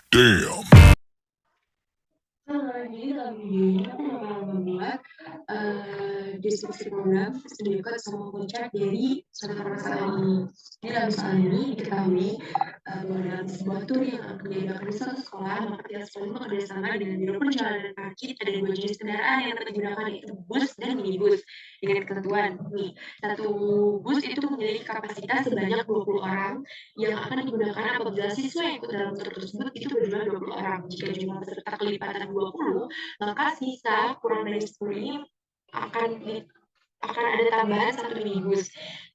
Damn. Jadi dalam video ini aku bakal membuat deskripsi program sedikit sama konsep dari suatu permasalahan ini. Jadi dalam soal ini diketahui bahwa dalam sebuah tur yang akan diadakan di suatu sekolah, maka tiap sekolah itu bekerjasama dengan biro perjalanan kaki. Ada dua jenis kendaraan yang digunakan, yaitu bus dan minibus. Dengan ketentuan, nih, satu bus itu memiliki kapasitas sebanyak 20 orang yang akan digunakan apabila siswa yang ikut dalam tur tersebut itu berjumlah 20 orang. Jika jumlah peserta kelipatan 20, maka sisa kurang dari 10 ini akan akan ada tambahan satu minibus.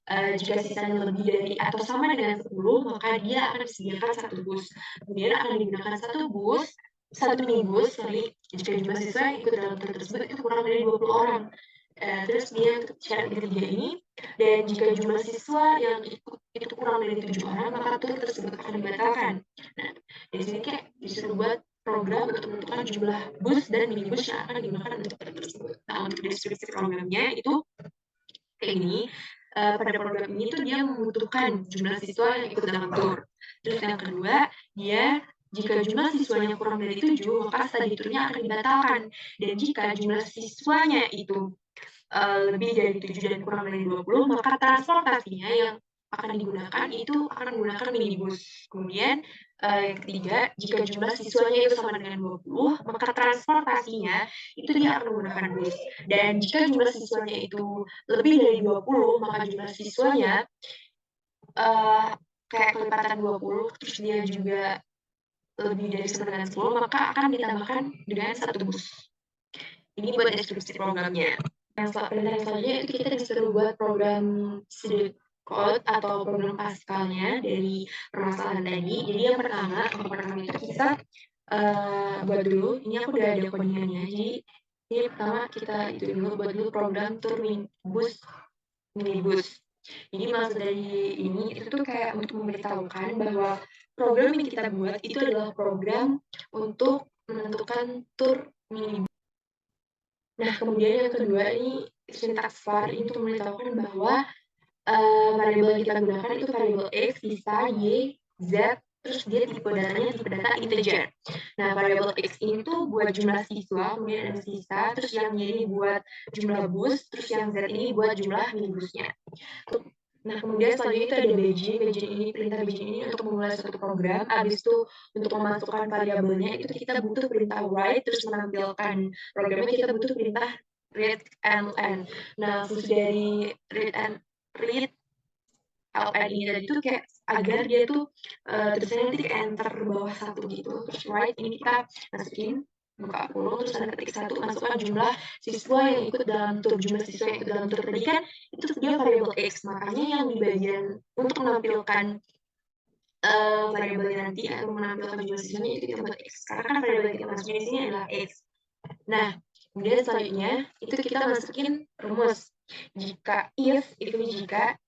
Jika sisanya lebih dari atau sama dengan 10, maka dia akan disediakan satu bus. Kemudian akan digunakan satu minibus, sorry, jika jumlah siswa yang ikut dalam tur tersebut itu kurang dari 20 orang. Terus dia syarat ketiga ini, dan jika jumlah siswa yang ikut itu kurang dari 7 orang, maka tur tersebut akan dibatalkan. Nah, di sini kayak disuruh buat program untuk menentukan jumlah bus dan minibus yang akan digunakan untuk tur tersebut. Nah, untuk deskripsi programnya itu kayak gini, pada program ini tuh dia membutuhkan jumlah siswa yang ikut dalam tur. Terus yang kedua, dia jika jumlah siswanya kurang dari 7, maka studi turnya akan dibatalkan. Dan jika jumlah siswanya itu lebih dari 7 dan kurang dari 20, maka transportasinya yang akan digunakan itu akan menggunakan minibus. Kemudian yang ketiga, jika jumlah siswanya itu sama dengan 20, maka transportasinya itu dia akan menggunakan bus. Dan jika jumlah siswanya itu lebih dari 20, maka jumlah siswanya kayak kelipatan 20, terus dia juga lebih dari sama dengan 10, maka akan ditambahkan dengan satu bus. Ini buat deskripsi programnya. Perintah yang selanjutnya itu kita disuruh buat program Studio Code atau program Pascal-nya dari permasalahan tadi. Jadi yang pertama itu kita buat dulu. Ini aku udah ada codingannya. Jadi ini pertama kita itu dulu buat dulu program tur minibus. Jadi maksud dari ini itu tuh kayak untuk memberitahukan bahwa program yang kita buat itu adalah program untuk menentukan tur minibus. Nah, kemudian yang kedua ini sintaks var ini untuk memberitahukan bahwa variabel yang kita gunakan itu variabel x, sisa, y, z, terus dia tipe datanya tipe data integer. Nah, variabel x ini tuh buat jumlah siswa, kemudian ada sisa, terus yang y ini buat jumlah bus, terus yang z ini buat jumlah minibusnya. Nah, kemudian selanjutnya itu ada Beijing. Beijing ini, perintah Beijing ini untuk memulai suatu program. Habis itu untuk memasukkan variabelnya itu kita butuh perintah write, terus menampilkan programnya kita butuh perintah read and len. Nah, fungsi dari read LN ini tadi tuh kayak agar dia tuh tulisannya nanti kayak enter bawah satu gitu. Terus write ini kita masukin buka kurung terus ada ketik satu masukkan jumlah siswa yang ikut dalam tur. Jumlah siswa yang ikut dalam tur tadi kan itu dia variabel x, makanya yang di bagian untuk menampilkan variabelnya nanti atau menampilkan jumlah siswanya itu kita buat x, karena kan variabel yang kita masukin di sini adalah x. Nah, kemudian selanjutnya itu kita masukin rumus. Jika if itu jika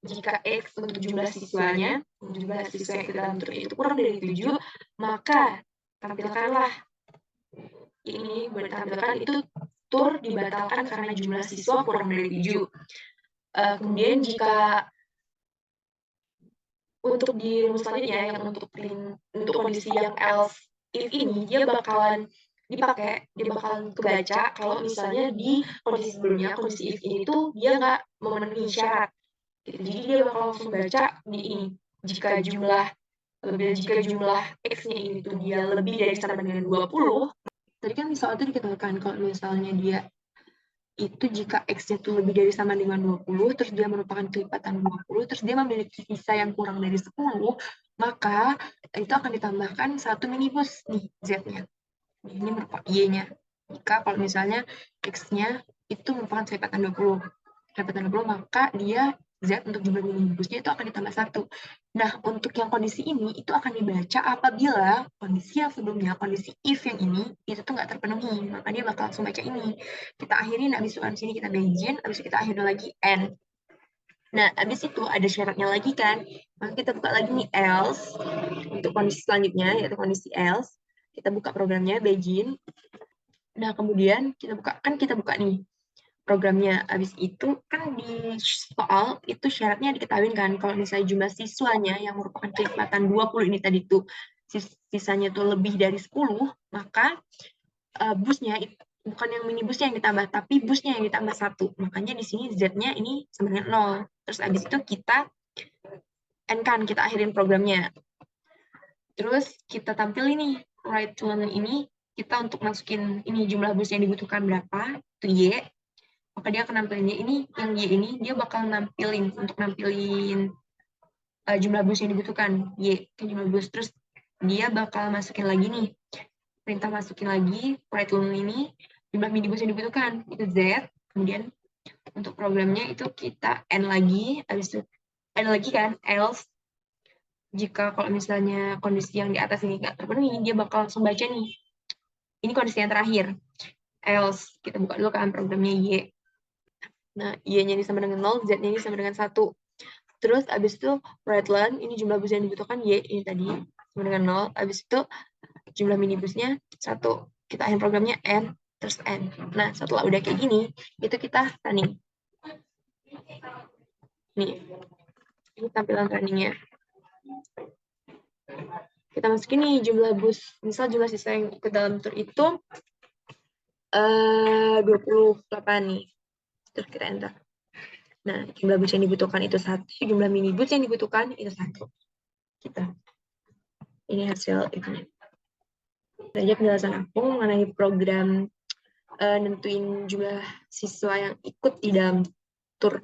x untuk jumlah siswanya, jumlah siswa yang ikut dalam tur itu kurang dari 7, maka tampilkanlah ini ditampilkan itu tur dibatalkan karena jumlah siswa kurang dari 7. Kemudian jika untuk di rumus selanjutnya yang untuk kondisi yang else if ini dia bakalan kebaca kalau misalnya di kondisi sebelumnya, kondisi if ini tuh dia nggak memenuhi syarat gitu. Jadi dia bakal langsung baca di ini jika jumlah x-nya ini tuh dia lebih dari sama dengan 20. Tadi kan misalnya itu dikatakan kalau misalnya dia itu jika x-nya itu lebih dari sama dengan 20, terus dia merupakan kelipatan 20, terus dia memiliki sisa yang kurang dari 10, maka itu akan ditambahkan satu minibus nih z-nya. Ini merupakan y-nya. Jika kalau misalnya x-nya itu merupakan kelipatan 20, maka dia Z untuk jumlah minibusnya itu akan ditambah satu. Nah, untuk yang kondisi ini itu akan dibaca apabila kondisi yang sebelumnya, kondisi if yang ini itu tuh nggak terpenuhi, maka dia bakal langsung baca ini. Kita akhirin, habis itu sini kita begin, habis itu kita akhiri lagi end. Nah, habis itu ada syaratnya lagi kan, maka kita buka lagi nih else untuk kondisi selanjutnya, yaitu kondisi else. Kita buka programnya begin. Nah, kemudian kita buka nih programnya. Habis itu kan di soal itu syaratnya diketahui kan kalau misalnya jumlah siswanya yang merupakan kelipatan 20 ini tadi tuh sisanya tuh lebih dari 10, maka busnya bukan yang minibusnya yang ditambah, tapi busnya yang ditambah 1. Makanya di sini Z-nya ini sama dengan 0. Terus abis itu kita end-kan, kita akhirin programnya. Terus kita tampil ini, right to learn ini, kita untuk masukin ini jumlah bus yang dibutuhkan berapa, itu Y. Maka dia akan nampilinnya ini, yang Y ini, dia bakal nampilin jumlah bus yang dibutuhkan, Y, ke jumlah bus. Terus dia bakal masukin lagi nih, perintah masukin lagi, right to learn ini, jumlah minibus yang dibutuhkan, itu Z. Kemudian untuk programnya itu kita N lagi, habis itu N lagi kan, else. Jika kalau misalnya kondisi yang di atas ini nggak terpenuhi, dia bakal langsung baca nih. Ini kondisi yang terakhir. Else, kita buka dulu kan programnya Y. Nah, Y-nya ini sama dengan 0, Z-nya ini sama dengan 1. Terus abis itu right learn, ini jumlah bus yang dibutuhkan Y ini tadi, sama dengan 0. Abis itu jumlah minibusnya 1. Kita akhir programnya N, terus N. Nah, setelah udah kayak gini, itu kita running. Nih, ini tampilan runningnya. Kita masukin nih jumlah bus. Misal jumlah siswa yang ikut dalam tur itu 28 nih. Terus kita enter. Nah, jumlah bus yang dibutuhkan itu 1, jumlah minibus yang dibutuhkan itu 1. Kita. Ini hasil itu. Aja penjelasan aku mengenai program nentuin jumlah siswa yang ikut di dalam tur,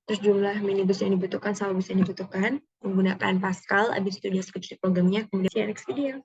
terus jumlah minibus yang dibutuhkan sama bus yang dibutuhkan menggunakan Pascal. Abis itu dia script programnya, kemudian see you next video.